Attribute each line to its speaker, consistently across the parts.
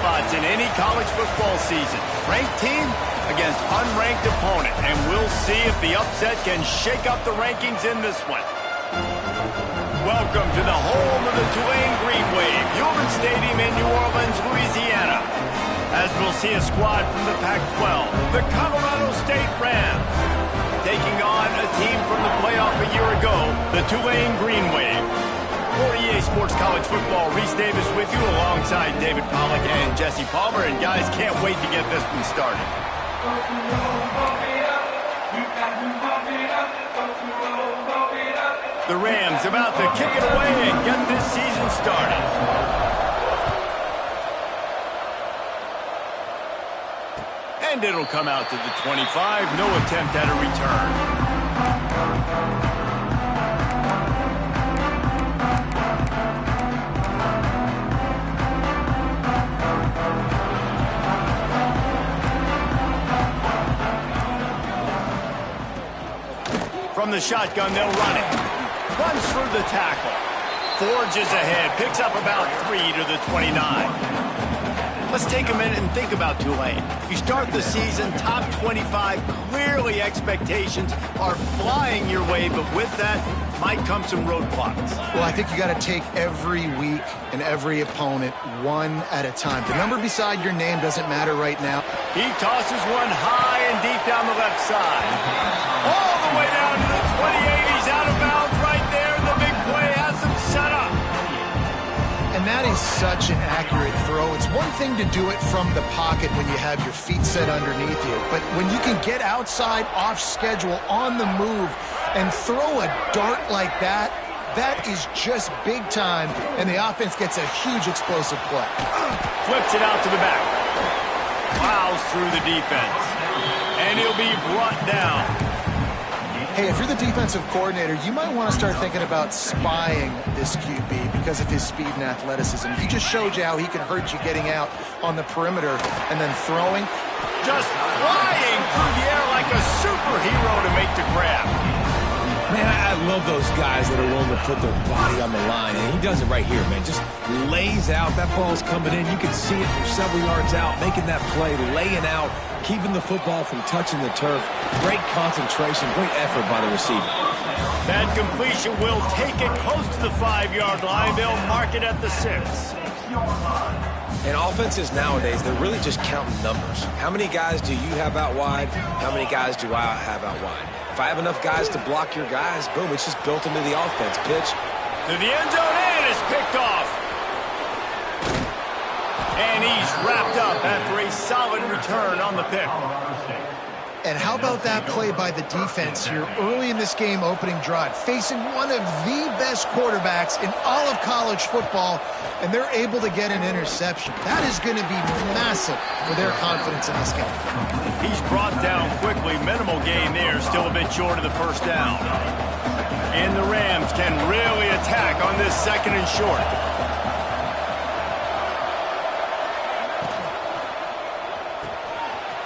Speaker 1: spots in any college football season. Ranked team against unranked opponent, and we'll see if the upset can shake up the rankings in this one. Welcome to the home of the Tulane Green Wave, Heumann Stadium in New Orleans, Louisiana. As we'll see a squad from the Pac-12, the Colorado State Rams, taking on a team from the playoff a year ago, the Tulane Green Wave. For EA Sports College Football, Reese Davis with you alongside David Pollack and Jesse Palmer. And guys, can't wait to get this one started. The Rams about to kick it away and get this season started. And it'll come out to the 25. No attempt at a return. From the shotgun, they'll run it. Runs through the tackle. Forges ahead. Picks up about 3 to the 29. Let's take a minute and think about Tulane. You start the season top 25. Clearly expectations are flying your way, but with that might come some roadblocks.
Speaker 2: Well, I think you got to take every week and every opponent one at a time. The number beside your name doesn't matter right now.
Speaker 1: He tosses one high and deep down the left side. All the way down to the 28. He's out of bounds right there. The big play has him set up.
Speaker 2: And that is such an accurate throw. It's one thing to do it from the pocket when you have your feet set underneath you, but when you can get outside, off schedule, on the move, and throw a dart like that, that is just big time, and the offense gets a huge explosive play.
Speaker 1: Flips it out to the back. Plows through the defense. And he'll be brought down.
Speaker 2: Hey, if you're the defensive coordinator, you might want to start thinking about spying this QB because of his speed and athleticism. He just showed you how he can hurt you getting out on the perimeter and then throwing.
Speaker 1: Just flying through the air like a superhero to make the grab.
Speaker 3: Man, I love those guys that are willing to put their body on the line, and he does it right here, man. Just lays out. That ball's coming in. You can see it from several yards out, making that play, laying out, keeping the football from touching the turf. Great concentration, great effort by the receiver.
Speaker 1: That completion will take it close to the 5-yard line. They'll mark it at the 6.
Speaker 3: And offenses nowadays, they're really just counting numbers. How many guys do you have out wide? How many guys do I have out wide? If I have enough guys to block your guys, boom, it's just built into the offense. Pitch.
Speaker 1: To the end zone, and it's picked off. And he's wrapped up after a solid return on the pick.
Speaker 2: And how about that play by the defense here early in this game opening drive, facing one of the best quarterbacks in all of college football, and they're able to get an interception. That is going to be massive for their confidence in this game.
Speaker 1: He's brought down quickly. Minimal gain there, still a bit short of the first down. And the Rams can really attack on this 2nd and short.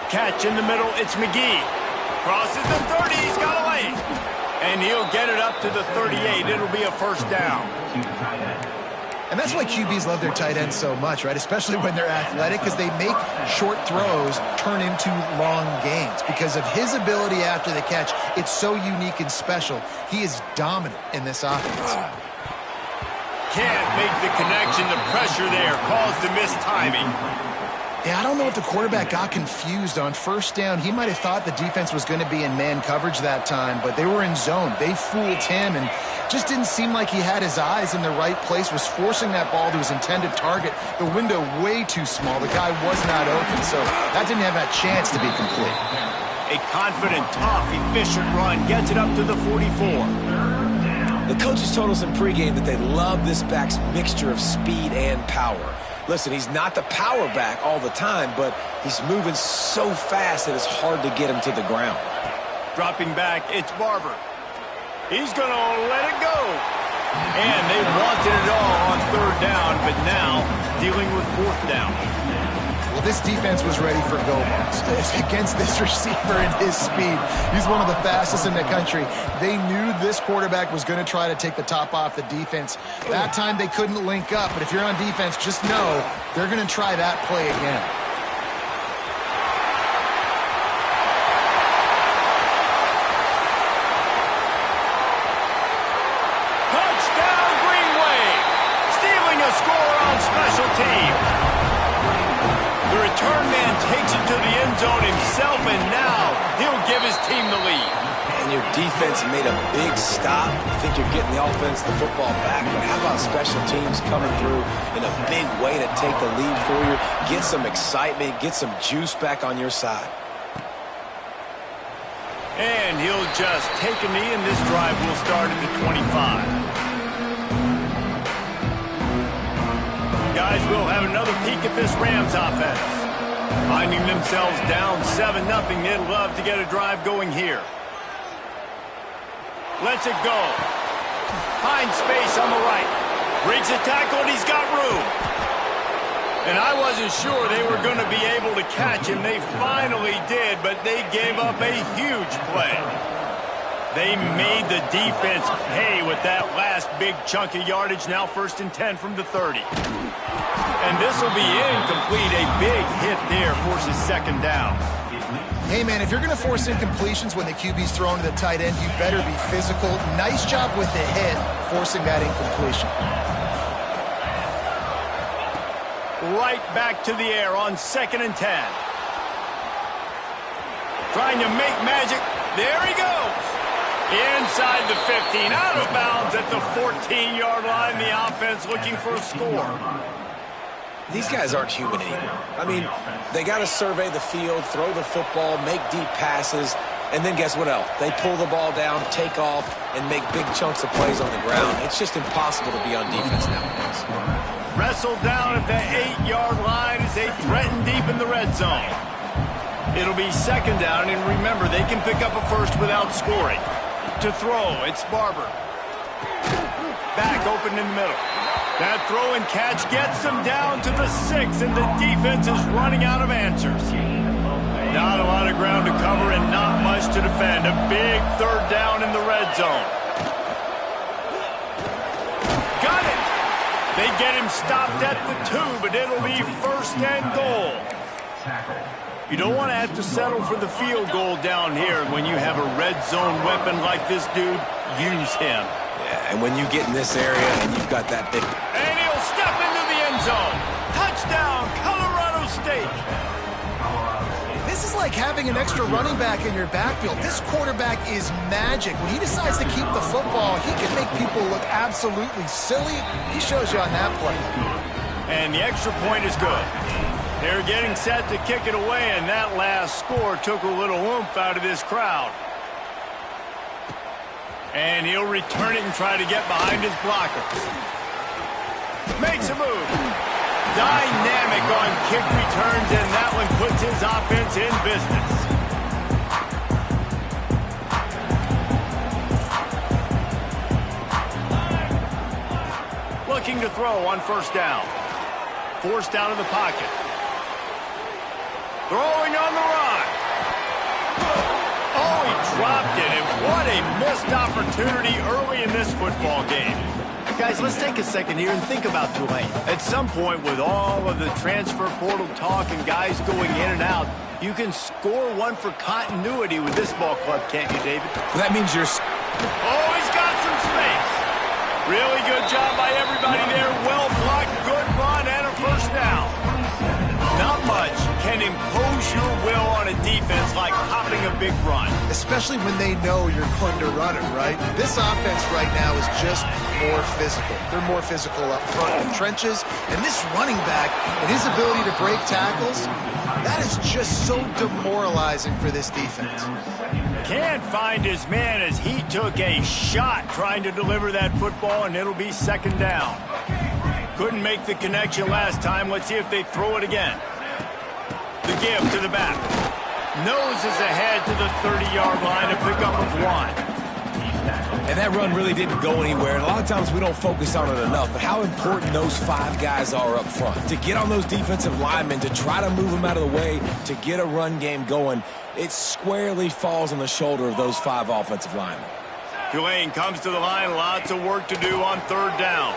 Speaker 1: Catch in the middle, it's McGee. Crosses the 30, he's got a lane. And he'll get it up to the 38. It'll be a first down.
Speaker 2: And that's why QBs love their tight ends so much, right? Especially when they're athletic, because they make short throws turn into long gains. Because of his ability after the catch, it's so unique and special. He is dominant in this offense.
Speaker 1: Can't make the connection. The pressure there caused the missed timing.
Speaker 2: Yeah, I don't know if the quarterback got confused on first down. He might have thought the defense was going to be in man coverage that time, but they were in zone. They fooled him and just didn't seem like he had his eyes in the right place, was forcing that ball to his intended target. The window way too small. The guy was not open, so that didn't have that chance to be complete.
Speaker 1: A confident, tough, efficient run gets it up to the 44.
Speaker 3: The coaches told us in pregame that they love this back's mixture of speed and power. Listen, he's not the power back all the time, but he's moving so fast that it's hard to get him to the ground.
Speaker 1: Dropping back, it's Barber. He's going to let it go. And they wanted it all on 3rd down, but now dealing with 4th down.
Speaker 2: Well, this defense was ready for go-balls against this receiver and his speed. He's one of the fastest in the country. They knew this quarterback was going to try to take the top off the defense. That time they couldn't link up, but if you're on defense, just know they're going to try that play again.
Speaker 1: Touchdown, Green Wave! Stealing a score on special teams. The return man takes it to the end zone himself, and now he'll give his team the lead.
Speaker 3: And your defense made a big stop. I think you're getting the offense, the football back, but how about special teams coming through in a big way to take the lead for you, get some excitement, get some juice back on your side.
Speaker 1: And he'll just take a knee, and this drive will start at the 25. Guys, we'll have another peek at this Rams offense. Finding themselves down 7-0, they'd love to get a drive going here. Lets it go. Finds space on the right. Breaks a tackle, and he's got room. And I wasn't sure they were going to be able to catch him. They finally did, but they gave up a huge play. They made the defense pay with that last big chunk of yardage. Now 1st and 10 from the 30. And this will be incomplete. A big hit there forces 2nd down.
Speaker 2: Hey, man, if you're going to force incompletions when the QB's thrown to the tight end, you better be physical. Nice job with the hit, forcing that incompletion.
Speaker 1: Right back to the air on 2nd and 10. Trying to make magic. There he goes. Inside the 15, out of bounds at the 14-yard line. The offense looking for a score.
Speaker 3: These guys aren't human anymore. I mean, they got to survey the field, throw the football, make deep passes, and then guess what else? They pull the ball down, take off, and make big chunks of plays on the ground. It's just impossible to be on defense nowadays.
Speaker 1: Wrestled down at the 8-yard line as they threaten deep in the red zone. It'll be 2nd down, and remember, they can pick up a first without scoring. To throw, it's Barber. Back open in the middle. That throw and catch gets them down to the 6, and the defense is running out of answers. Not a lot of ground to cover and not much to defend. A big 3rd down in the red zone. Got it! They get him stopped at the 2, but it'll be 1st and goal. You don't want to have to settle for the field goal down here. When you have a red zone weapon like this dude, use him.
Speaker 3: Yeah, and when you get in this area and you've got that big...
Speaker 1: And he'll step into the end zone. Touchdown, Colorado State.
Speaker 2: This is like having an extra running back in your backfield. This quarterback is magic. When he decides to keep the football, he can make people look absolutely silly. He shows you on that play.
Speaker 1: And the extra point is good. They're getting set to kick it away, and that last score took a little oomph out of this crowd. And he'll return it and try to get behind his blockers. Makes a move. Dynamic on kick returns, and that one puts his offense in business. Looking to throw on 1st down. Forced out of the pocket. Throwing on the run. Oh, he dropped it, and what a missed opportunity early in this football game. Guys, let's take a second here and think about Tulane. At some point, with all of the transfer portal talk and guys going in and out, you can score one for continuity with this ball club, can't you, David?
Speaker 3: That means you're...
Speaker 1: Oh, he's got some space. Really good job by everybody there. Well blocked, good run, and a 1st down. Not much can impose your will on a defense like popping a big run.
Speaker 2: Especially when they know you're going to run it, right? This offense right now is just more physical. They're more physical up front in the trenches. And this running back and his ability to break tackles, that is just so demoralizing for this defense.
Speaker 1: Can't find his man as he took a shot trying to deliver that football, and it'll be 2nd down. Couldn't make the connection last time. Let's see if they throw it again. The give to the back. Noses ahead to the 30-yard line, a pickup of 1.
Speaker 3: And that run really didn't go anywhere. And a lot of times we don't focus on it enough. But how important those 5 guys are up front. To get on those defensive linemen, to try to move them out of the way, to get a run game going, it squarely falls on the shoulder of those 5 offensive linemen.
Speaker 1: Tulane comes to the line. Lots of work to do on 3rd down.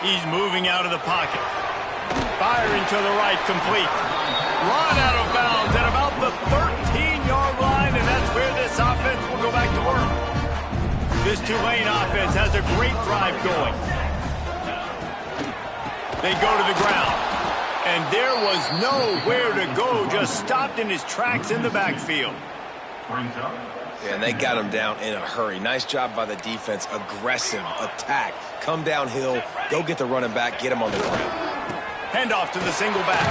Speaker 1: He's moving out of the pocket. Firing to the right, complete. Run out of bounds at about the 13-yard line, and that's where this offense will go back to work. This Tulane offense has a great drive going. They go to the ground, and there was nowhere to go, just stopped in his tracks in the backfield.
Speaker 3: Yeah, and they got him down in a hurry. Nice job by the defense. Aggressive, attack, come downhill, go get the running back, get him on the ground.
Speaker 1: Handoff to the single back.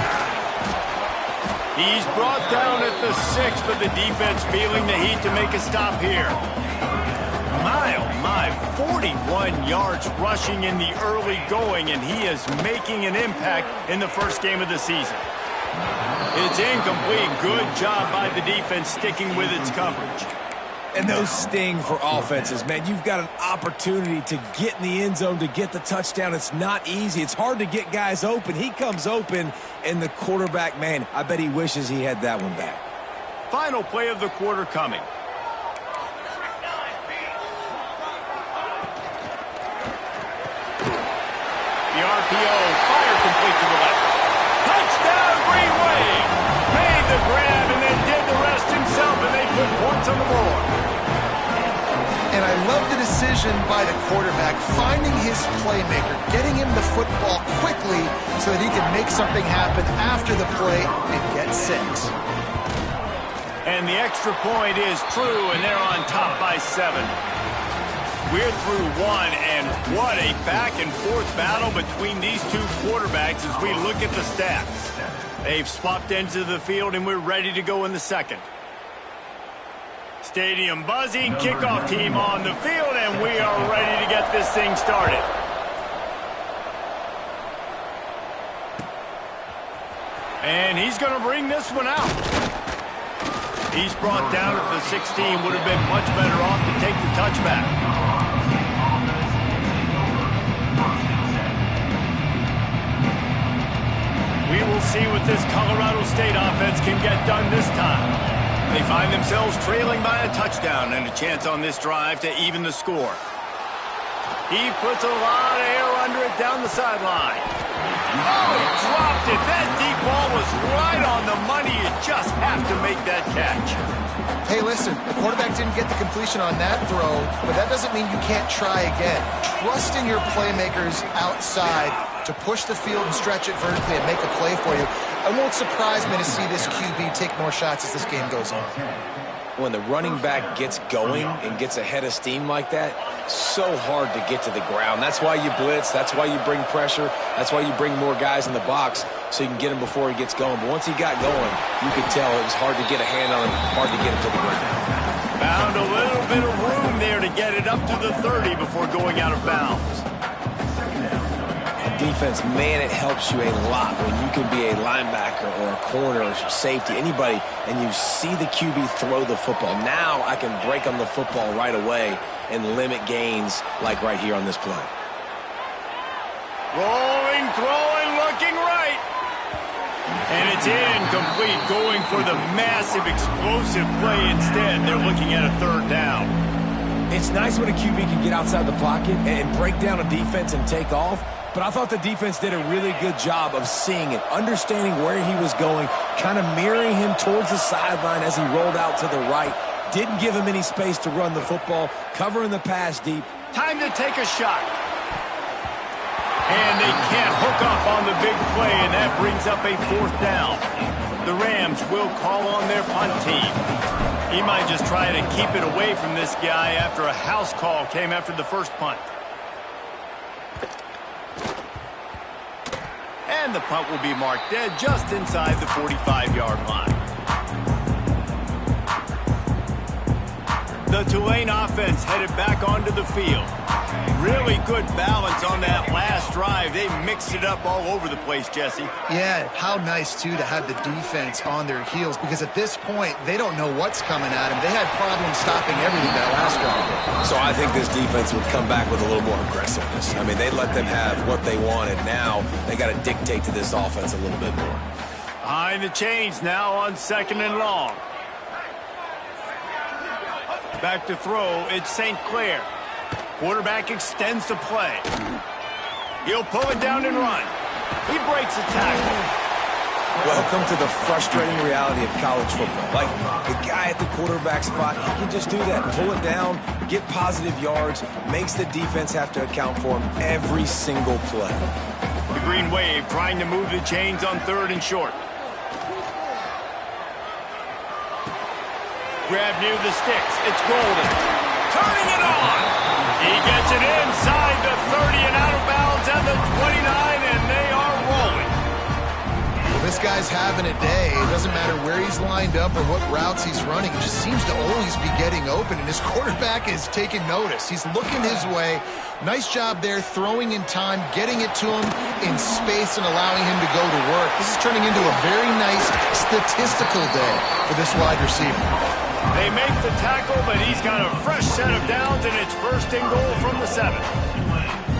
Speaker 1: He's brought down at the 6, but the defense feeling the heat to make a stop here. My, oh my, 41 yards rushing in the early going, and he is making an impact in the first game of the season. It's incomplete. Good job by the defense sticking with its coverage.
Speaker 3: And those sting for offenses, man. You've got an opportunity to get in the end zone, to get the touchdown. It's not easy. It's hard to get guys open. He comes open, and the quarterback, man, I bet he wishes he had that one back.
Speaker 1: Final play of the quarter coming. The RPO, fire complete to the left. Touchdown, Green Wave! Made the grab and then did the rest himself, and they put points on the board.
Speaker 2: And I love the decision by the quarterback, finding his playmaker, getting him the football quickly so that he can make something happen after the play and get 6.
Speaker 1: And the extra point is true, and they're on top by 7. We're through 1, and what a back-and-forth battle between these 2 quarterbacks as we look at the stats. They've swapped into the field, and we're ready to go in the second. Stadium buzzing, kickoff team on the field, and we are ready to get this thing started. And he's going to bring this one out. He's brought down at the 16, would have been much better off to take the touchback. We will see what this Colorado State offense can get done this time. They find themselves trailing by a touchdown and a chance on this drive to even the score. He puts a lot of air under it down the sideline. Oh, he dropped it. That deep ball was right on the money. You just have to make that catch.
Speaker 2: Hey, listen, the quarterback didn't get the completion on that throw, but that doesn't mean you can't try again. Trust in your playmakers outside to push the field and stretch it vertically and make a play for you. It won't surprise me to see this QB take more shots as this game goes on.
Speaker 3: When the running back gets going and gets ahead of steam like that, so hard to get to the ground. That's why you blitz. That's why you bring pressure. That's why you bring more guys in the box so you can get him before he gets going. But once he got going, you could tell it was hard to get a hand on him, hard to get him to the ground.
Speaker 1: Found a little bit of room there to get it up to the 30 before going out of bounds.
Speaker 3: Defense, man, it helps you a lot when you can be a linebacker or a corner or safety, anybody, and you see the QB throw the football. Now I can break on the football right away and limit gains like right here on this play.
Speaker 1: Rolling, throwing, looking right. And it's incomplete, going for the massive, explosive play instead. They're looking at a 3rd down.
Speaker 3: It's nice when a QB can get outside the pocket and break down a defense and take off. But I thought the defense did a really good job of seeing it, understanding where he was going, kind of mirroring him towards the sideline as he rolled out to the right. Didn't give him any space to run the football, covering the pass deep.
Speaker 1: Time to take a shot. And they can't hook up on the big play, and that brings up a 4th down. The Rams will call on their punt team. He might just try to keep it away from this guy after a house call came after the first punt. And the punt will be marked dead just inside the 45-yard line. The Tulane offense headed back onto the field. Really good balance on that last drive. They mixed it up all over the place, Jesse.
Speaker 2: Yeah, how nice, too, to have the defense on their heels, because at this point, they don't know what's coming at them. They had problems stopping everything that last drive.
Speaker 3: So I think this defense would come back with a little more aggressiveness. I mean, they let them have what they wanted. Now they got to dictate to this offense a little bit more.
Speaker 1: Behind the chains now on 2nd and long. Back to throw, it's St. Clair. Quarterback extends the play. He'll pull it down and run. He breaks a tackle.
Speaker 3: Welcome to the frustrating reality of college football. Like, the guy at the quarterback spot, he can just do that. Pull it down, get positive yards, makes the defense have to account for him every single play.
Speaker 1: The Green Wave trying to move the chains on 3rd and short. Grab near the sticks. It's Golden. Turning it on. He gets it inside the 30 and out of bounds at the 29, and they are rolling.
Speaker 2: Well, this guy's having a day. It doesn't matter where he's lined up or what routes he's running. He just seems to always be getting open, and his quarterback is taking notice. He's looking his way. Nice job there, throwing in time, getting it to him in space and allowing him to go to work. This is turning into a very nice statistical day for this wide receiver.
Speaker 1: They make the tackle, but he's got a fresh set of downs, and it's 1st and goal from the 7.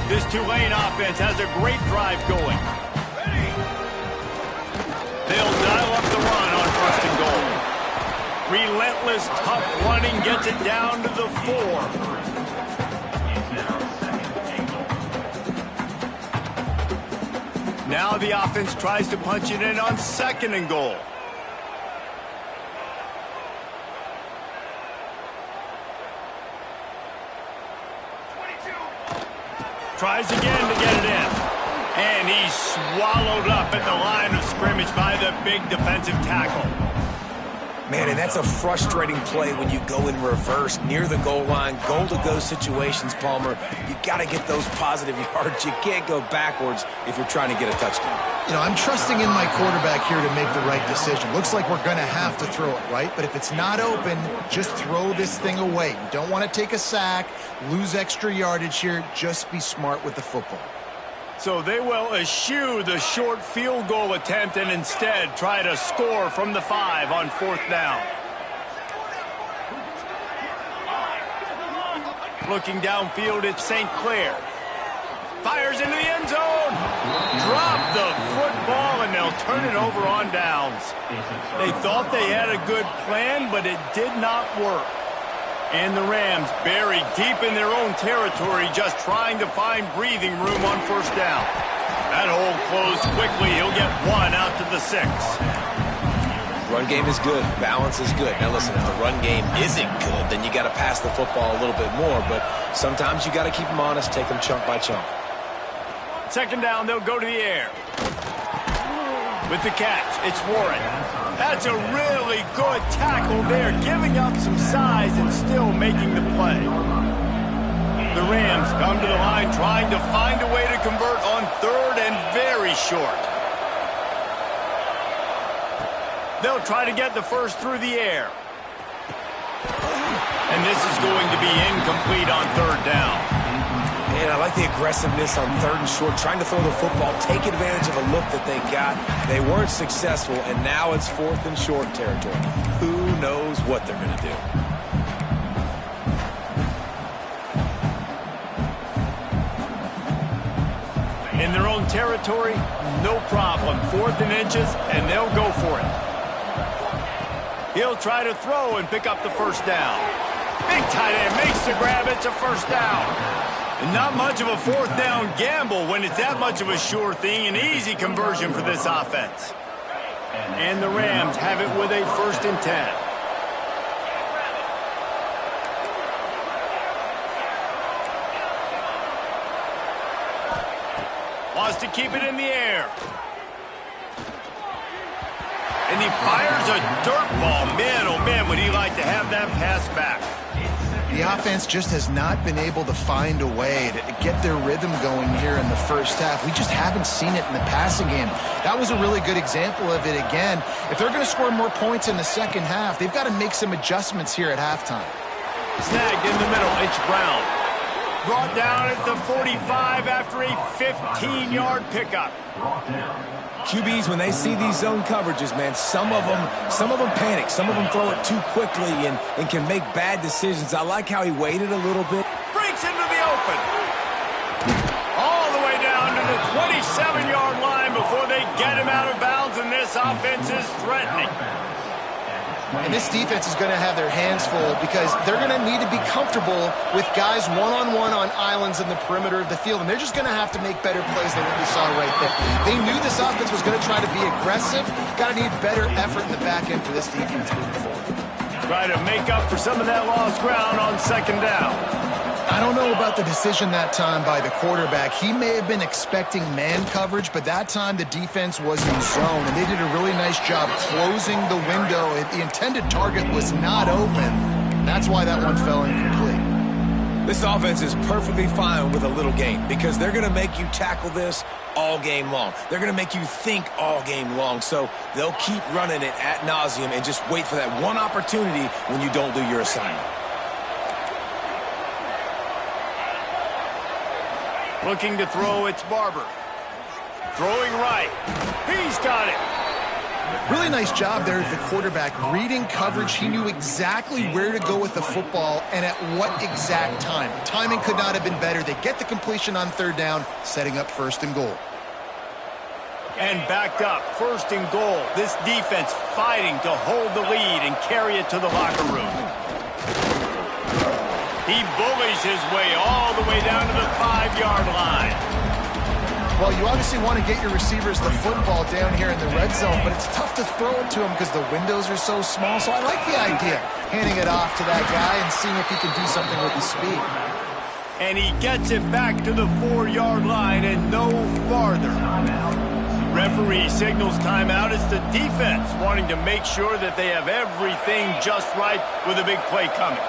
Speaker 1: This Tulane offense has a great drive going. They'll dial up the run on 1st and goal. Relentless, tough running gets it down to the 4. Now the offense tries to punch it in on 2nd and goal. Tries again to get it in. And he's swallowed up at the line of scrimmage by the big defensive tackle.
Speaker 3: Man, and that's a frustrating play when you go in reverse near the goal line, goal-to-go situations, Palmer. You got to get those positive yards. You can't go backwards if you're trying to get a touchdown.
Speaker 2: You know, I'm trusting in my quarterback here to make the right decision. Looks like we're going to have to throw it, right? But if it's not open, just throw this thing away. You don't want to take a sack, lose extra yardage here. Just be smart with the football.
Speaker 1: So they will eschew the short field goal attempt and instead try to score from the 5 on 4th down. Looking downfield, it's St. Clair. Fires into the end zone. Drop the football, and they'll turn it over on downs. They thought they had a good plan, but it did not work. And the Rams buried deep in their own territory, just trying to find breathing room on 1st down. That hole closed quickly. He'll get 1 out to the 6.
Speaker 3: Run game is good. Balance is good. Now listen, if the run game isn't good, then you got to pass the football a little bit more. But sometimes you got to keep them honest, take them chunk by chunk.
Speaker 1: 2nd down, they'll go to the air. With the catch, it's Warren. That's a really good tackle there, giving up some size and still making the play. The Rams come to the line trying to find a way to convert on 3rd and very short. They'll try to get the 1st through the air. And this is going to be incomplete on 3rd down.
Speaker 3: Man, I like the aggressiveness on 3rd and short, trying to throw the football, take advantage of a look that they got. They weren't successful, and now it's 4th and short territory. Who knows what they're going to do?
Speaker 1: In their own territory, no problem. 4th and inches, and they'll go for it. He'll try to throw and pick up the 1st down. Big tight end makes the grab. It's a 1st down. And not much of a 4th down gamble when it's that much of a sure thing. An easy conversion for this offense. And the Rams have it with a 1st and 10. Wants to keep it in the air. And he fires a dirt ball. Man, oh man, would he like to have that pass back.
Speaker 2: The offense just has not been able to find a way to get their rhythm going here in the 1st half. We just haven't seen it in the passing game. That was a really good example of it again. If they're going to score more points in the 2nd half, they've got to make some adjustments here at halftime.
Speaker 1: Snagged in the middle. It's Brown. Brought down at the 45 after a 15-yard pickup.
Speaker 3: QBs, when they see these zone coverages, man, some of them panic. Some of them throw it too quickly and can make bad decisions. I like how he waited a little bit.
Speaker 1: Breaks into the open. All the way down to the 27-yard line before they get him out of bounds, and this offense is threatening.
Speaker 2: And this defense is going to have their hands full because they're going to need to be comfortable with guys one-on-one on islands in the perimeter of the field. And they're just going to have to make better plays than what we saw right there. They knew this offense was going to try to be aggressive. Got to need better effort in the back end for this defense moving forward.
Speaker 1: Try to make up for some of that lost ground on second down.
Speaker 2: I don't know about the decision that time by the quarterback. He may have been expecting man coverage, but that time the defense was in zone, and they did a really nice job closing the window. The intended target was not open. That's why that one fell incomplete.
Speaker 3: This offense is perfectly fine with a little game because they're going to make you tackle this all game long. They're going to make you think all game long, so they'll keep running it ad nauseum and just wait for that one opportunity when you don't do your assignment.
Speaker 1: Looking to throw, it's Barber. Throwing right. He's got it.
Speaker 2: Really nice job there at the quarterback. Reading coverage, he knew exactly where to go with the football and at what exact time. Timing could not have been better. They get the completion on third down, setting up first and goal.
Speaker 1: And backed up, first and goal. This defense fighting to hold the lead and carry it to the locker room. He bullies his way all the way down to the 5-yard line.
Speaker 2: Well, you obviously want to get your receivers the football down here in the red zone, but it's tough to throw it to him because the windows are so small. So I like the idea, handing it off to that guy and seeing if he can do something with his speed.
Speaker 1: And he gets it back to the 4-yard line and no farther. Referee signals timeout. It's the defense wanting to make sure that they have everything just right with a big play coming.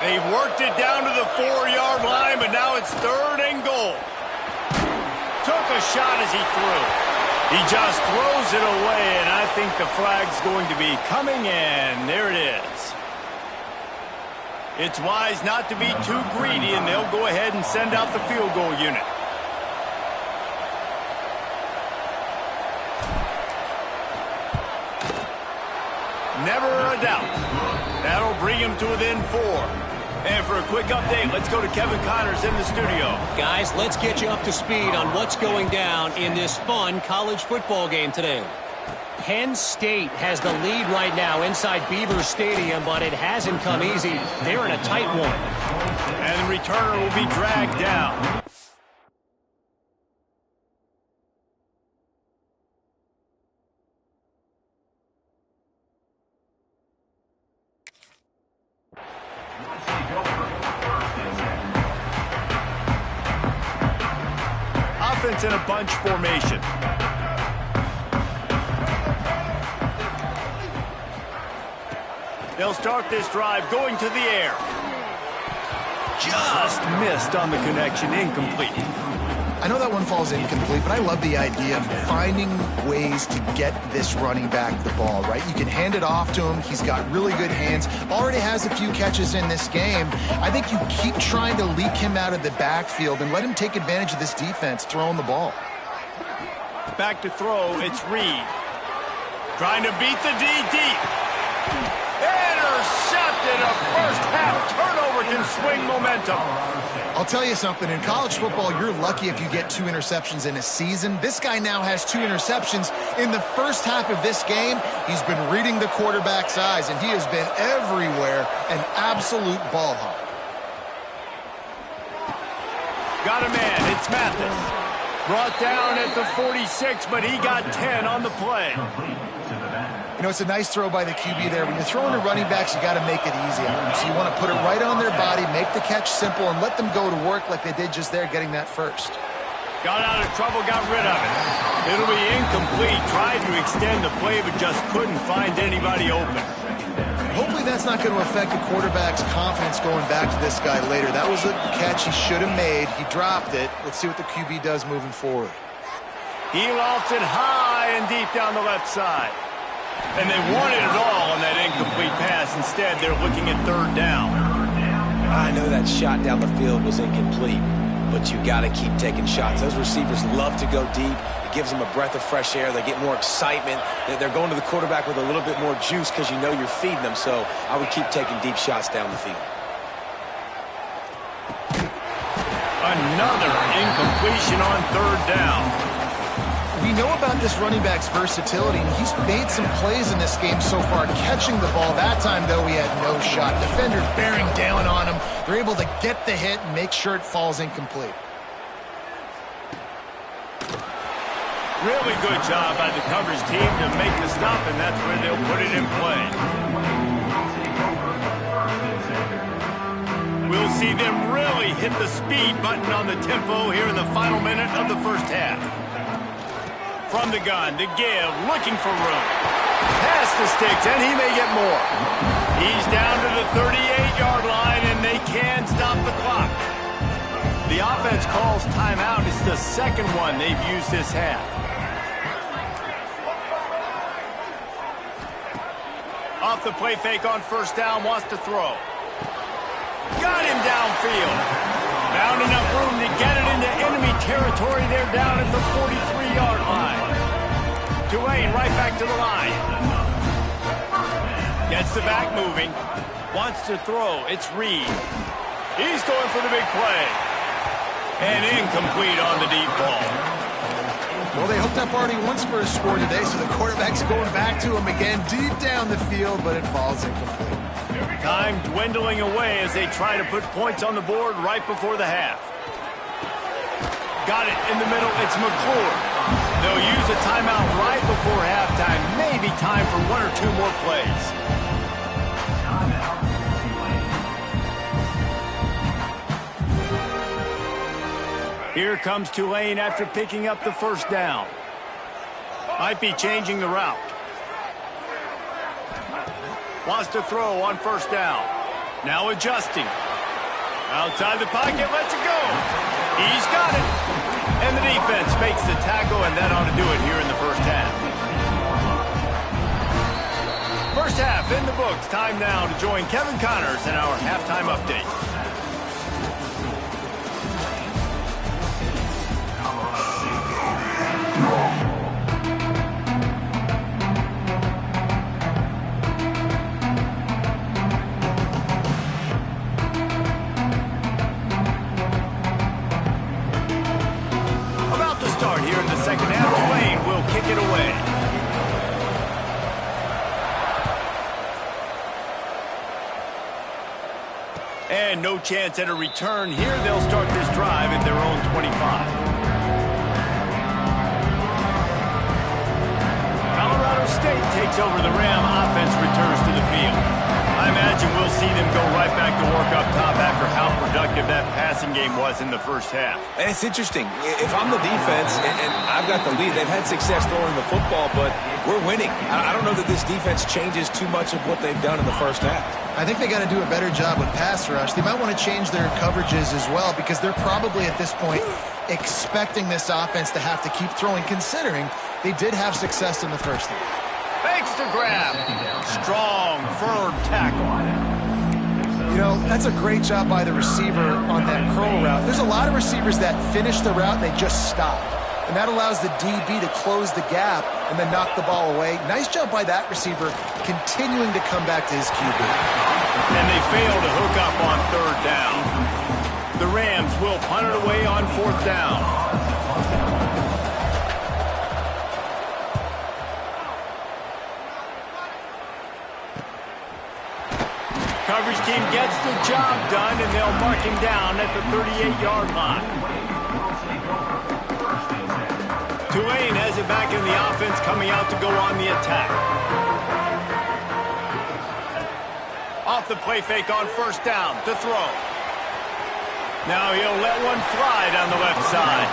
Speaker 1: They've worked it down to the 4-yard line, but now it's third and goal. Took a shot as he threw. He just throws it away, and I think the flag's going to be coming in. There it is. It's wise not to be too greedy, and they'll go ahead and send out the field goal unit. Never a doubt. That'll bring him to within 4. And for a quick update, let's go to Kevin Connors in the studio.
Speaker 4: Guys, let's get you up to speed on what's going down in this fun college football game today. Penn State has the lead right now inside Beaver Stadium, but it hasn't come easy. They're in a tight one.
Speaker 1: And the returner will be dragged down. Offense in a bunch formation. They'll start this drive going to the air. Just missed on the connection, incomplete.
Speaker 2: I know that one falls incomplete, but I love the idea of finding ways to get this running back the ball, right? You can hand it off to him. He's got really good hands. Already has a few catches in this game. I think you keep trying to leak him out of the backfield and let him take advantage of this defense throwing the ball.
Speaker 1: Back to throw, it's Reed. Trying to beat the D deep. Intercepted. A first half turnover can swing momentum.
Speaker 2: I'll tell you something, in college football, you're lucky if you get 2 interceptions in a season. This guy now has 2 interceptions. In the first half of this game, he's been reading the quarterback's eyes, and he has been everywhere, an absolute ball hawk.
Speaker 1: Got a man, it's Mathis. Brought down at the 46, but he got 10 on the play.
Speaker 2: You know, it's a nice throw by the QB there. When you're throwing to running backs, you got to make it easy on them. So you want to put it right on their body, make the catch simple, and let them go to work like they did just there, getting that first.
Speaker 1: Got out of trouble, got rid of it. It'll be incomplete. Tried to extend the play, but just couldn't find anybody open.
Speaker 2: Hopefully that's not going to affect the quarterback's confidence going back to this guy later. That was a catch he should have made. He dropped it. Let's see what the QB does moving forward.
Speaker 1: He lofted high and deep down the left side. And they wanted it all on that incomplete pass. Instead, they're looking at third down.
Speaker 3: I know that shot down the field was incomplete, but you got to keep taking shots. Those receivers love to go deep. It gives them a breath of fresh air. They get more excitement. They're going to the quarterback with a little bit more juice because you know you're feeding them. So I would keep taking deep shots down the field.
Speaker 1: Another incompletion on third down.
Speaker 2: We know about this running back's versatility, and he's made some plays in this game so far, catching the ball. That time, though, he had no shot. Defenders bearing down on him. They're able to get the hit and make sure it falls incomplete.
Speaker 1: Really good job by the coverage team to make the stop, and that's where they'll put it in play. We'll see them really hit the speed button on the tempo here in the final minute of the first half. From the gun, the give, looking for room. Past the sticks, and he may get more. He's down to the 38-yard line, and they can stop the clock. The offense calls timeout. It's the second one they've used this half. Off the play fake on first down, wants to throw. Got him downfield. Found enough room to get it into enemy territory. They're down at the 43-yard line. Tulane right back to the line. Gets the back moving. Wants to throw. It's Reed. He's going for the big play. And incomplete on the deep ball.
Speaker 2: Well, they hooked up already once for a score today, so the quarterback's going back to him again deep down the field, but it falls incomplete.
Speaker 1: Time dwindling away as they try to put points on the board right before the half. Got it in the middle. It's McClure. They'll use a timeout right before halftime. Maybe time for one or two more plays. Here comes Tulane after picking up the first down. Might be changing the route. Wants to throw on first down. Now adjusting. Outside the pocket, lets it go. He's got it. And the defense makes the tackle, and that ought to do it here in the first half. First half in the books. Time now to join Kevin Connors in our halftime update. Second half, Tulane will kick it away. And no chance at a return here. They'll start this drive at their own 25. Colorado State takes over the rim. Offense returns to the field. I imagine we'll see them go right back to work up top after how productive that passing game was in the first half.
Speaker 3: And it's interesting. If I'm the defense and I've got the lead, they've had success throwing the football, but we're winning. I don't know that this defense changes too much of what they've done in the first half.
Speaker 2: I think they got to do a better job with pass rush. They might want to change their coverages as well because they're probably at this point expecting this offense to have to keep throwing, considering they did have success in the first half.
Speaker 1: Fakes to grab. Strong, firm tackle.
Speaker 2: You know, that's a great job by the receiver on that curl route. There's a lot of receivers that finish the route and they just stop. And that allows the DB to close the gap and then knock the ball away. Nice job by that receiver continuing to come back to his QB.
Speaker 1: And they fail to hook up on third down. The Rams will punt it away on fourth down. Coverage team gets the job done, and they'll mark him down at the 38-yard line. Tulane has it back in the offense, coming out to go on the attack. Off the play fake on first down to throw. Now he'll let one fly down the left side.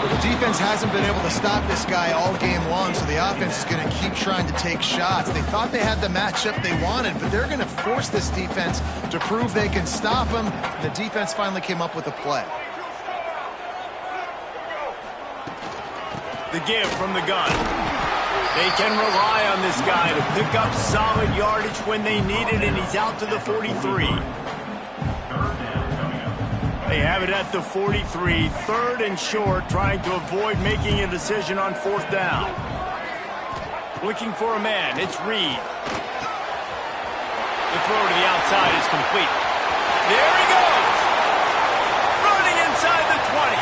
Speaker 2: The defense hasn't been able to stop this guy all game long, so the offense is going to keep trying to take shots. They thought they had the matchup they wanted, but they're going to force this defense to prove they can stop him. The defense finally came up with a play.
Speaker 1: The give from the gun. They can rely on this guy to pick up solid yardage when they need it, and he's out to the 43. have it at the 43, 3rd and short, trying to avoid making a decision on 4th down. Looking for a man, it's Reed. The throw to the outside is complete. There he goes! Running inside the 20.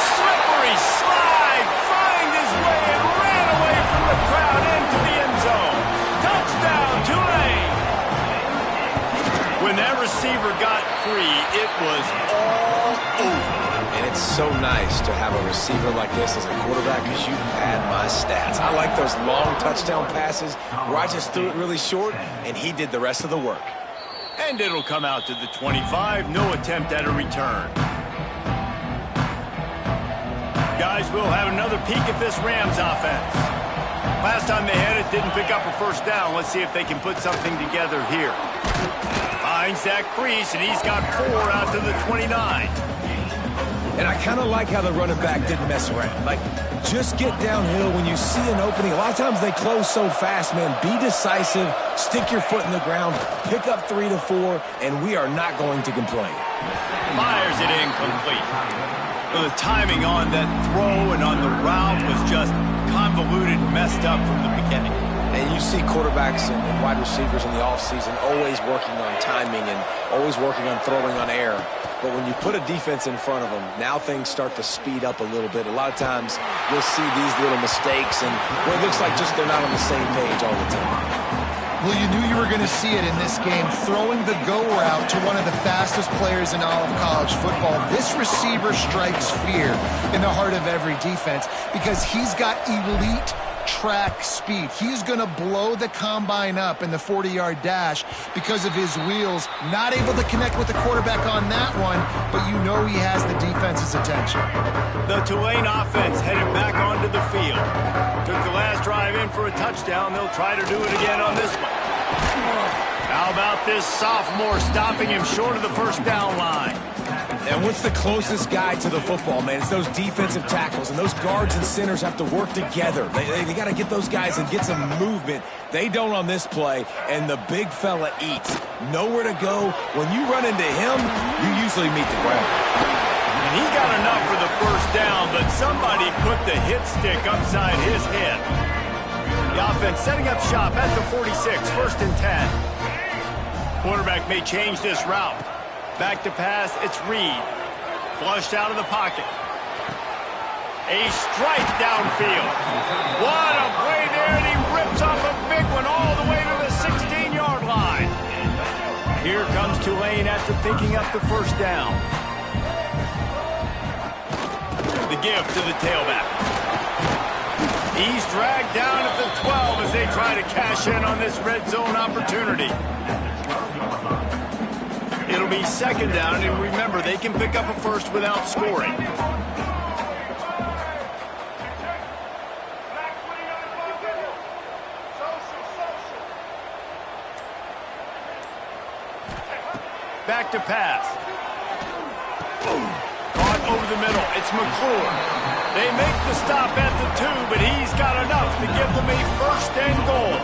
Speaker 1: Slippery slide, find his way and ran away from the crowd into the end zone. Touchdown, Tulane! When that receiver got free, it was all over.
Speaker 3: And it's so nice to have a receiver like this as a quarterback because you had my stats. I like those long touchdown passes where I just threw it really short and he did the rest of the work.
Speaker 1: And it'll come out to the 25. No attempt at a return. Guys, we'll have another peek at this Rams offense. Last time they had it, didn't pick up a 1st down. Let's see if they can put something together here. Finds that crease, and he's got 4 out to the 29.
Speaker 3: And I kind of like how the running back didn't mess around. Like, just get downhill when you see an opening. A lot of times they close so fast, man. Be decisive, stick your foot in the ground, pick up 3 to 4, and we are not going to complain.
Speaker 1: Fires it incomplete. Well, the timing on that throw and on the route was just convoluted, messed up from the beginning.
Speaker 3: And you see quarterbacks and wide receivers in the offseason always working on timing and always working on throwing on air. But when you put a defense in front of them, now things start to speed up a little bit. A lot of times you'll see these little mistakes, and well, it looks like just they're not on the same page all the time.
Speaker 2: Well, you knew you were going to see it in this game, throwing the go route to one of the fastest players in all of college football. This receiver strikes fear in the heart of every defense because he's got elite track speed. He's going to blow the combine up in the 40-yard dash because of his wheels. Not able to connect with the quarterback on that one, but you know he has the defense's attention.
Speaker 1: The Tulane offense headed back onto the field. Took the last drive in for a touchdown. They'll try to do it again on this one. How about this sophomore stopping him short of the 1st down line?
Speaker 3: And what's the closest guy to the football, man? It's those defensive tackles, and those guards and centers have to work together. They got to get those guys and get some movement. They don't on this play, and the big fella eats. Nowhere to go. When you run into him, you usually meet the ground.
Speaker 1: And he got enough for the 1st down, but somebody put the hit stick upside his head. The offense setting up shop at the 46, 1st and 10. Quarterback may change this route. Back to pass, it's Reed. Flushed out of the pocket. A strike downfield. What a play there, and he rips off a big one all the way to the 16-yard line. Here comes Tulane after picking up the 1st down. The give to the tailback. He's dragged down at the 12 as they try to cash in on this red zone opportunity. It'll be 2nd down, and remember, they can pick up a 1st without scoring. Back to pass. Caught over the middle. It's McClure. They make the stop at the 2, but he's got enough to give them a 1st and goal.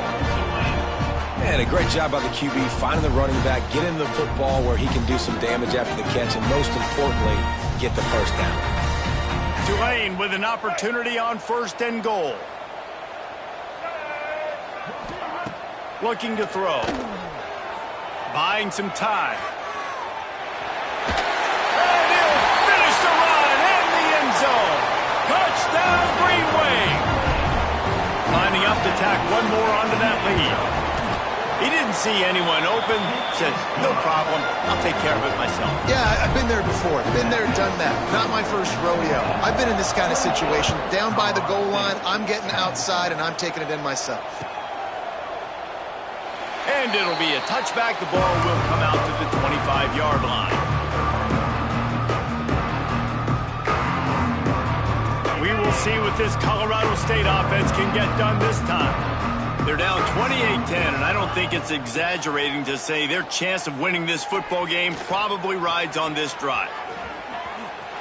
Speaker 3: And a great job by the QB, finding the running back, getting the football where he can do some damage after the catch, and most importantly, get the 1st down.
Speaker 1: Tulane with an opportunity on 1st and goal. Looking to throw. Buying some time. And he'll finish the run in the end zone. Touchdown, Green Wave. Lining up to tack one more onto that lead. He didn't see anyone open, said, no problem, I'll take care of it myself.
Speaker 2: Yeah, I've been there before. Been there, done that. Not my first rodeo. I've been in this kind of situation. Down by the goal line, I'm getting outside, and I'm taking it in myself.
Speaker 1: And it'll be a touchback. The ball will come out to the 25-yard line. We will see what this Colorado State offense can get done this time. They're down 28-10, and I don't think it's exaggerating to say their chance of winning this football game probably rides on this drive.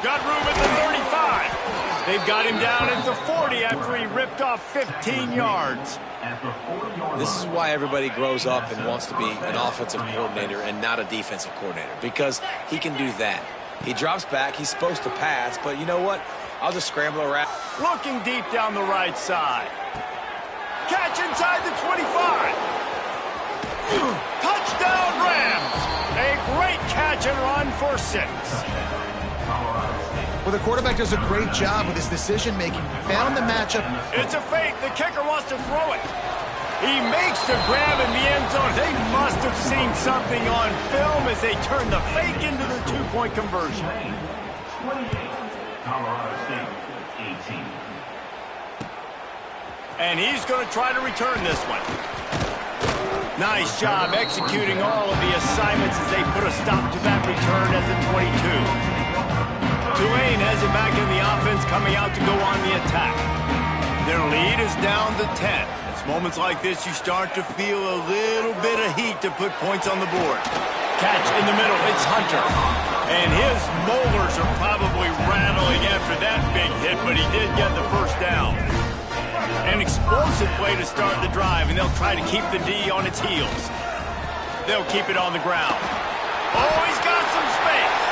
Speaker 1: Got room at the 35. They've got him down at the 40 after he ripped off 15 yards.
Speaker 3: This is why everybody grows up and wants to be an offensive coordinator and not a defensive coordinator, because he can do that. He drops back. He's supposed to pass, but you know what? I'll just scramble around.
Speaker 1: Looking deep down the right side. Catch inside the 25. Touchdown Rams. A great catch and run for 6.
Speaker 2: Well, the quarterback does a great job with his decision-making. Found the matchup.
Speaker 1: It's a fake. The kicker wants to throw it. He makes the grab in the end zone. They must have seen something on film as they turn the fake into the two-point conversion. And he's going to try to return this one. Nice job executing all of the assignments as they put a stop to that return at the 22. Tulane has it back in the offense, coming out to go on the attack. Their lead is down to 10. It's moments like this you start to feel a little bit of heat to put points on the board. Catch in the middle, it's Hunter. And his molars are probably rattling after that big hit, but he did get the first down. An explosive play to start the drive, and they'll try to keep the D on its heels. They'll keep it on the ground. Oh, he's got some space.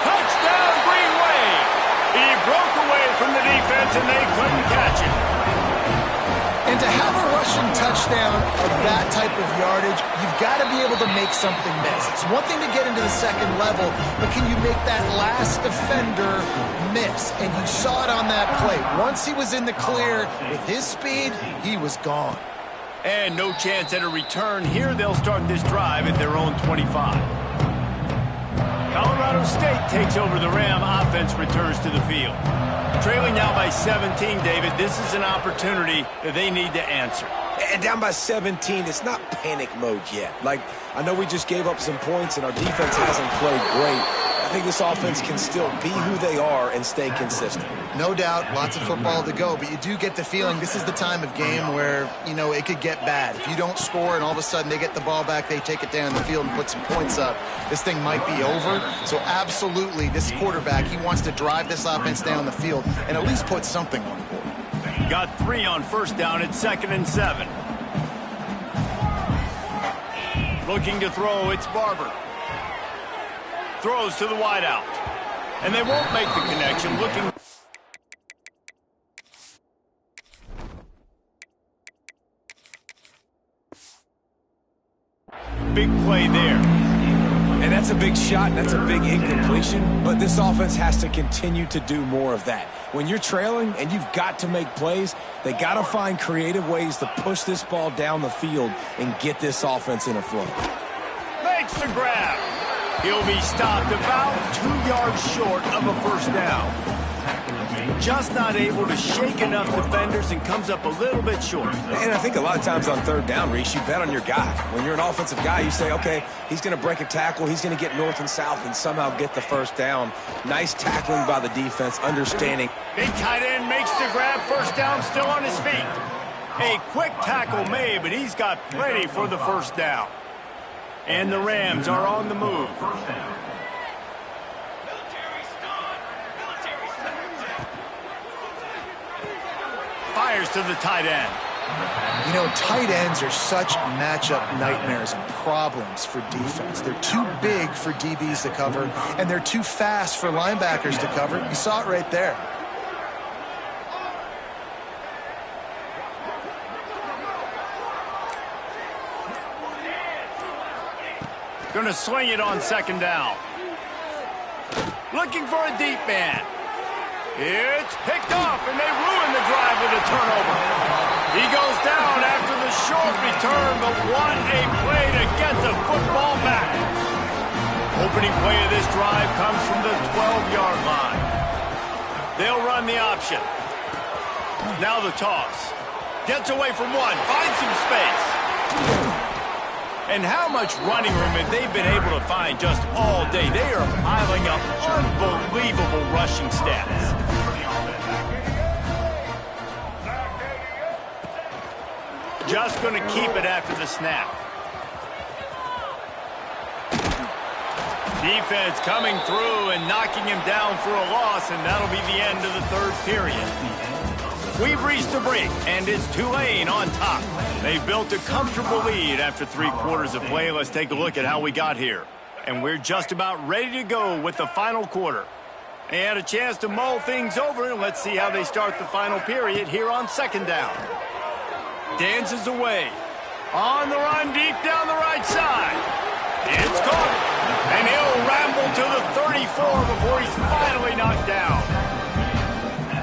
Speaker 1: Touchdown, Green Wave. He broke away from the defense, and they couldn't catch him.
Speaker 2: And to have a rushing touchdown of that type of yardage, you've got to be able to make something miss. It's one thing to get into the second level, but can you make that last defender miss? And you saw it on that play. Once he was in the clear, with his speed, he was gone.
Speaker 1: And no chance at a return here. They'll start this drive at their own 25. Colorado State takes over. The Ram offense returns to the field. Trailing now by 17, David. This is an opportunity that they need to answer.
Speaker 3: And down by 17, it's not panic mode yet. Like, I know we just gave up some points and our defense hasn't played great. I think this offense can still be who they are and stay consistent.
Speaker 2: No doubt, lots of football to go, but you do get the feeling this is the time of game where, you know, it could get bad. If you don't score and all of a sudden they get the ball back, they take it down the field and put some points up, this thing might be over. So absolutely, this quarterback, he wants to drive this offense down the field and at least put something on the board.
Speaker 1: Got 3 on first down at 2nd and 7. Looking to throw, it's Barber. Throws to the wideout. And they won't make the connection. Looking. Big play there.
Speaker 3: And that's a big shot, and that's a big incompletion, but this offense has to continue to do more of that. When you're trailing and you've got to make plays, they got to find creative ways to push this ball down the field and get this offense in a flow.
Speaker 1: Makes the grab. He'll be stopped about 2 yards short of a first down. Just not able to shake enough defenders and comes up a little bit short.
Speaker 3: And I think a lot of times on third down, Reese, you bet on your guy. When you're an offensive guy, you say, okay, he's going to break a tackle, he's going to get north and south and somehow get the first down. Nice tackling by the defense, understanding.
Speaker 1: Big tight end makes the grab, first down, still on his feet. A quick tackle made, but he's got plenty for the first down. And the Rams are on the move. Fires to the tight end.
Speaker 2: You know, tight ends are such matchup nightmares and problems for defense. They're too big for DBs to cover, and they're too fast for linebackers to cover. You saw it right there.
Speaker 1: Going to swing it on second down. Looking for a deep man. It's picked off, and they ruin the drive with a turnover. He goes down after the short return, but what a play to get the football back. Opening play of this drive comes from the 12-yard line. They'll run the option. Now the toss. Gets away from one, finds some space. And how much running room have they been able to find just all day? They are piling up unbelievable rushing stats. Just going to keep it after the snap. Defense coming through and knocking him down for a loss, and that'll be the end of the third period. We've reached a break, and it's Tulane on top. They've built a comfortable lead after 3 quarters of play. Let's take a look at how we got here. And we're just about ready to go with the final quarter. They had a chance to mull things over, and let's see how they start the final period here on second down. Dances away. On the run, deep down the right side. It's caught. And he'll ramble to the 34 before he's finally knocked down.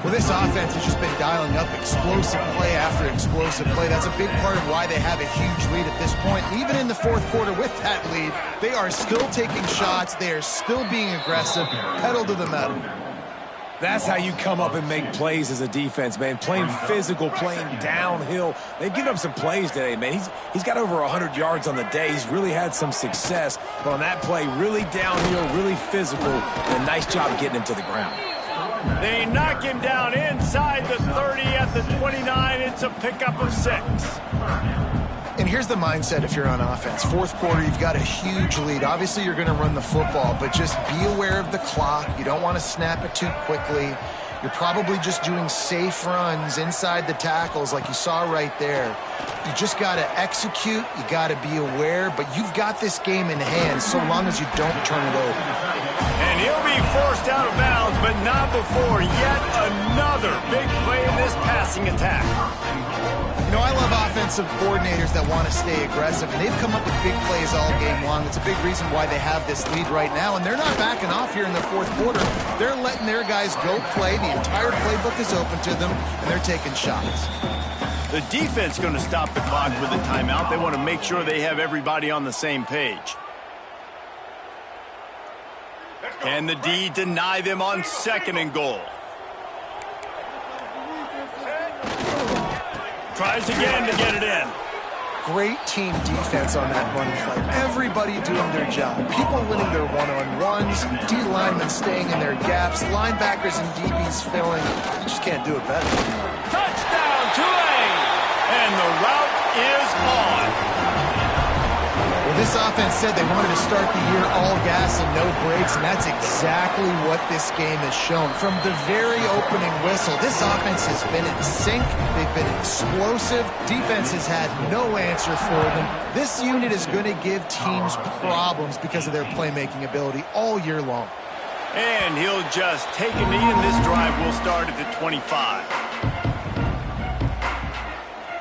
Speaker 2: Well, this offense has just been dialing up explosive play after explosive play. That's a big part of why they have a huge lead at this point. Even in the fourth quarter with that lead, they are still taking shots. They are still being aggressive, pedal to the metal.
Speaker 3: That's how you come up and make plays as a defense, man. Playing physical, playing downhill. They've given up some plays today, man. He's got over 100 yards on the day. He's really had some success. But on that play, really downhill, really physical, and a nice job getting him to the ground.
Speaker 1: They knock him down inside the 30 at the 29. It's a pickup of 6.
Speaker 2: And here's the mindset if you're on offense. Fourth quarter, you've got a huge lead. Obviously, you're going to run the football, but just be aware of the clock. You don't want to snap it too quickly. You're probably just doing safe runs inside the tackles like you saw right there. You just got to execute. You got to be aware, but you've got this game in hand so long as you don't turn it over.
Speaker 1: And he'll be forced out of bounds, but not before yet another big play in this passing attack.
Speaker 2: You know, I love offensive coordinators that want to stay aggressive, and they've come up with big plays all game long. It's a big reason why they have this lead right now, and they're not backing off here in the fourth quarter. They're letting their guys go play. The entire playbook is open to them, and they're taking shots.
Speaker 1: The defense going to stop the clock with a timeout. They want to make sure they have everybody on the same page. Can the D deny them on 2nd and goal? Tries again to get it in.
Speaker 2: Great team defense on that run play. Everybody doing their job. People winning their one-on-ones, D linemen staying in their gaps, linebackers and DBs filling. You just can't do it better.
Speaker 1: Touchdown, Tulane! And the route is on.
Speaker 2: Well, this offense said they wanted to start the year all gas and no brakes, and that's exactly what this game has shown. From the very opening whistle, this offense has been in sync. They've been explosive. Defense has had no answer for them. This unit is going to give teams problems because of their playmaking ability all year long.
Speaker 1: And he'll just take a knee, and this drive will start at the 25.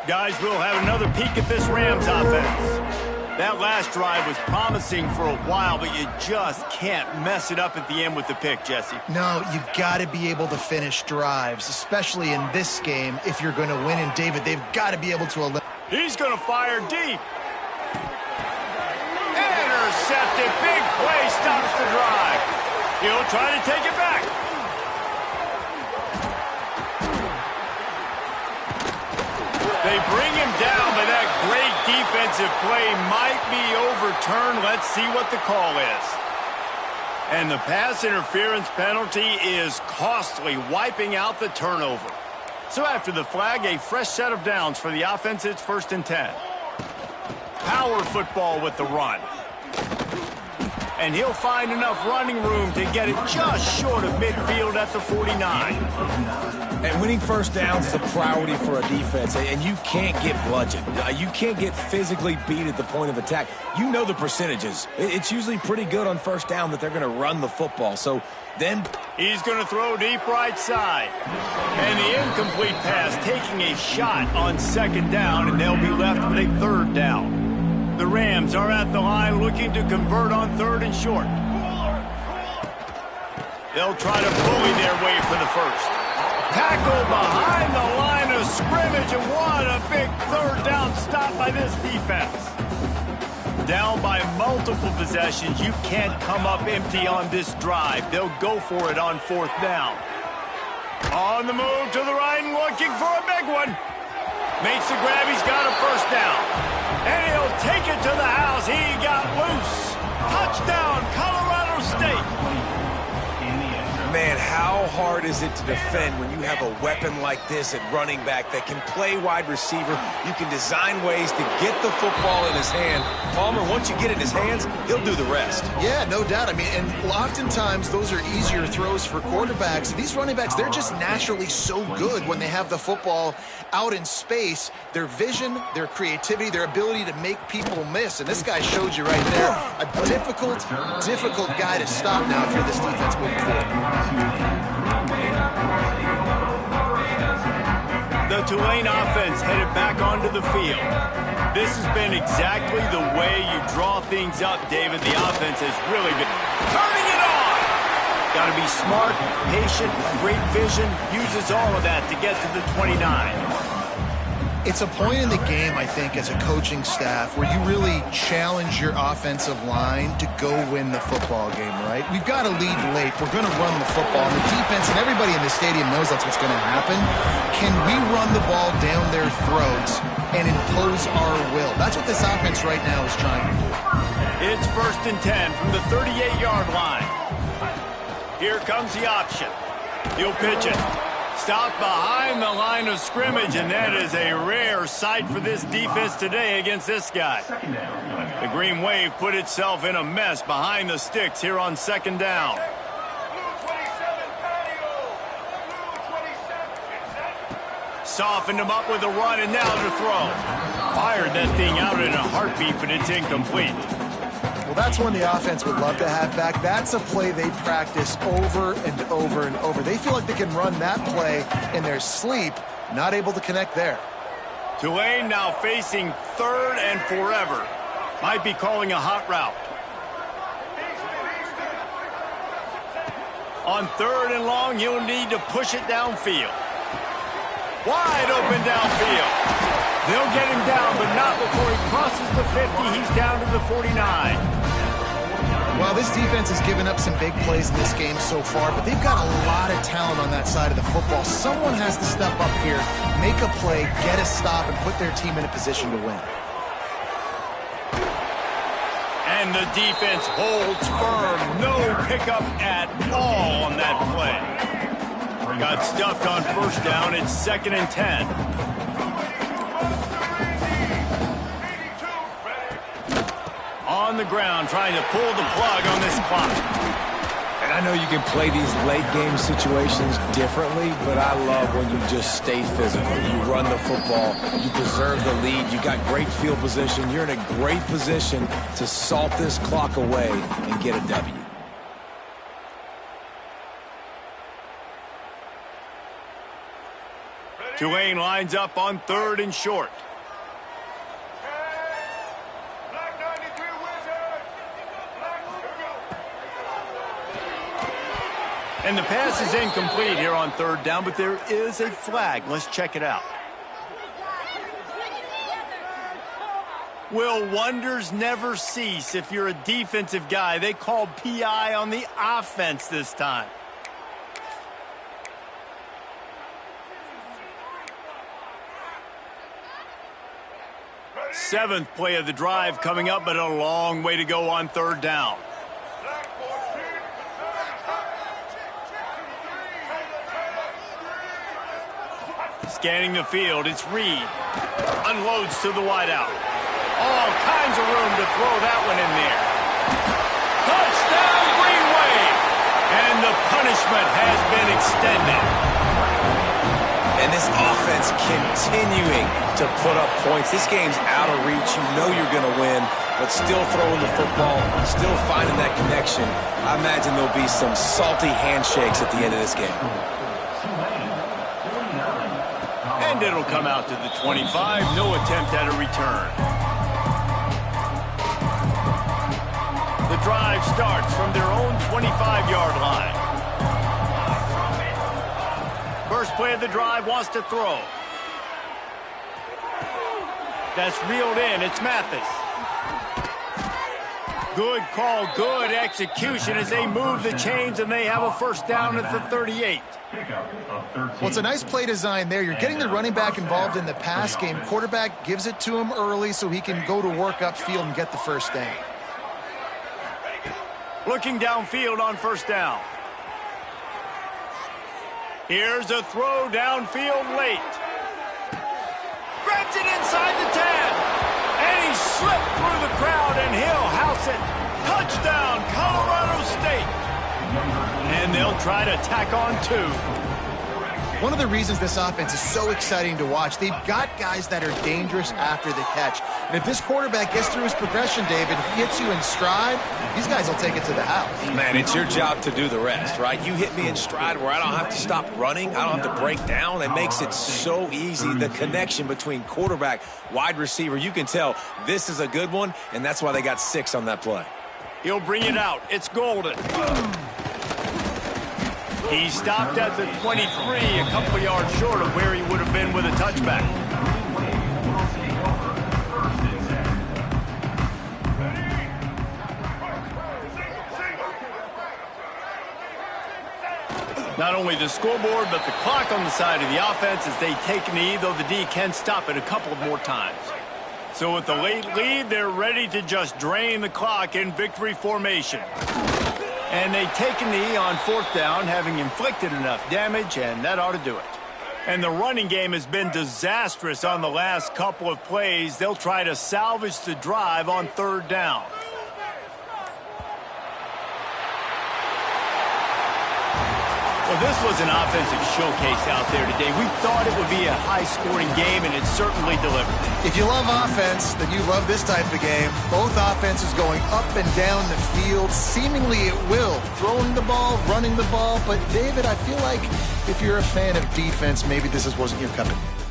Speaker 1: Guys, we'll have another peek at this Rams offense. That last drive was promising for a while, but you just can't mess it up at the end with the pick, Jesse.
Speaker 2: No, you got to be able to finish drives, especially in this game if you're going to win. And, David, they've got to be able to eliminate.
Speaker 1: He's going to fire deep. Intercepted. Big play stops the drive. He'll try to take it back. They bring him down, but that great defensive play might be overturned. Let's see what the call is. And the pass interference penalty is costly, wiping out the turnover. So after the flag, a fresh set of downs for the offense. It's 1st and 10. Power football with the run. And he'll find enough running room to get it just short of midfield at the 49.
Speaker 3: And winning first downs is a priority for a defense, and you can't get bludgeoned. You can't get physically beat at the point of attack. You know the percentages. It's usually pretty good on first down that they're going to run the football. So then
Speaker 1: he's going to throw deep right side. And the incomplete pass taking a shot on 2nd down, and they'll be left with a 3rd down. The Rams are at the line looking to convert on 3rd and short. They'll try to bully their way for the first. Tackle behind the line of scrimmage, and what a big 3rd down stop by this defense. Down by multiple possessions, you can't come up empty on this drive. They'll go for it on 4th down. On the move to the right and looking for a big one. Makes the grab, he's got a 1st down. And he'll take it to the house. He got loose. Touchdown, Colorado State.
Speaker 3: Man, how hard is it to defend when you have a weapon like this at running back that can play wide receiver? You can design ways to get the football in his hand. Palmer, once you get it in his hands, he'll do the rest.
Speaker 2: Yeah, no doubt. I mean, and oftentimes those are easier throws for quarterbacks. These running backs, they're just naturally so good when they have the football out in space. Their vision, their creativity, their ability to make people miss. And this guy showed you right there. A difficult guy to stop now if you're this defense moving forward.
Speaker 1: The Tulane offense headed back onto the field. This has been exactly the way you draw things up, David. The offense has really been turning it on. Got to be smart, patient, great vision. Uses all of that to get to the 29.
Speaker 2: It's a point in the game, I think, as a coaching staff where you really challenge your offensive line to go win the football game, right? We've got to lead late. We're going to run the football. And the defense and everybody in the stadium knows that's what's going to happen. Can we run the ball down their throats and impose our will? That's what this offense right now is trying to do.
Speaker 1: It's 1st and 10 from the 38-yard line. Here comes the option. He'll pitch it. Stopped behind the line of scrimmage, and that is a rare sight for this defense today against this guy. The Green Wave put itself in a mess behind the sticks here on 2nd down. Softened him up with a run, and now to throw. Fired that thing out in a heartbeat, but it's incomplete.
Speaker 2: Well, that's one the offense would love to have back. That's a play they practice over and over and over. They feel like they can run that play in their sleep, not able to connect there.
Speaker 1: Tulane now facing 3rd and forever. Might be calling a hot route. On 3rd and long, he'll need to push it downfield. Wide open downfield. They'll get him down, but not before he crosses the 50. He's down to the 49.
Speaker 2: Well, this defense has given up some big plays in this game so far, but they've got a lot of talent on that side of the football. Someone has to step up here, make a play, get a stop, and put their team in a position to win.
Speaker 1: And the defense holds firm. No pickup at all on that play. Got stuffed on 1st down. It's 2nd and 10. On the ground, trying to pull the plug on this clock.
Speaker 3: And I know you can play these late game situations differently, but I love when you just stay physical. You run the football, you preserve the lead, you got great field position, you're in a great position to salt this clock away and get a W.
Speaker 1: Tulane lines up on 3rd and short. And the pass is incomplete here on 3rd down, but there is a flag. Let's check it out. Will wonders never cease if you're a defensive guy? They called PI on the offense this time. Seventh play of the drive coming up, but a long way to go on 3rd down. Scanning the field, it's Reed. Unloads to the wideout. All kinds of room to throw that one in there. Touchdown, Green Wave! And the punishment has been extended.
Speaker 3: And this offense continuing to put up points. This game's out of reach. You know you're going to win, but still throwing the football, still finding that connection. I imagine there'll be some salty handshakes at the end of this game.
Speaker 1: And it'll come out to the 25. No attempt at a return. The drive starts from their own 25-yard line. First play of the drive wants to throw. That's reeled in. It's Mathis. Good call, good execution as they move the chains and they have a 1st down at the 38.
Speaker 2: Well, it's a nice play design there. You're getting the running back involved in the pass game. Quarterback gives it to him early so he can go to work upfield and get the 1st down.
Speaker 1: Looking downfield on 1st down. Here's a throw downfield late. Grabs it inside the 10. And he slipped through the crowd, and he'll house it. Touchdown, Colorado State. And they'll try to tack on 2.
Speaker 2: One of the reasons this offense is so exciting to watch, they've got guys that are dangerous after the catch. And if this quarterback gets through his progression, David, hits you in stride, these guys will take it to the house.
Speaker 3: Man, it's your job to do the rest, right? You hit me in stride where I don't have to stop running. I don't have to break down. It makes it so easy. The connection between quarterback, wide receiver, you can tell this is a good one, and that's why they got 6 on that play.
Speaker 1: He'll bring it out. It's Golden. He stopped at the 23, a couple yards short of where he would have been with a touchback. Not only the scoreboard, but the clock on the side of the offense as they take a knee, though the D can stop it a couple more times. So with the late lead, they're ready to just drain the clock in victory formation. And they take a knee on 4th down, having inflicted enough damage, and that ought to do it. And the running game has been disastrous on the last couple of plays. They'll try to salvage the drive on 3rd down. Well, this was an offensive showcase out there today. We thought it would be a high-scoring game, and it certainly delivered.
Speaker 2: If you love offense, then you love this type of game. Both offenses going up and down the field, seemingly at will. Throwing the ball, running the ball. But, David, I feel like if you're a fan of defense, maybe this wasn't your cup of tea.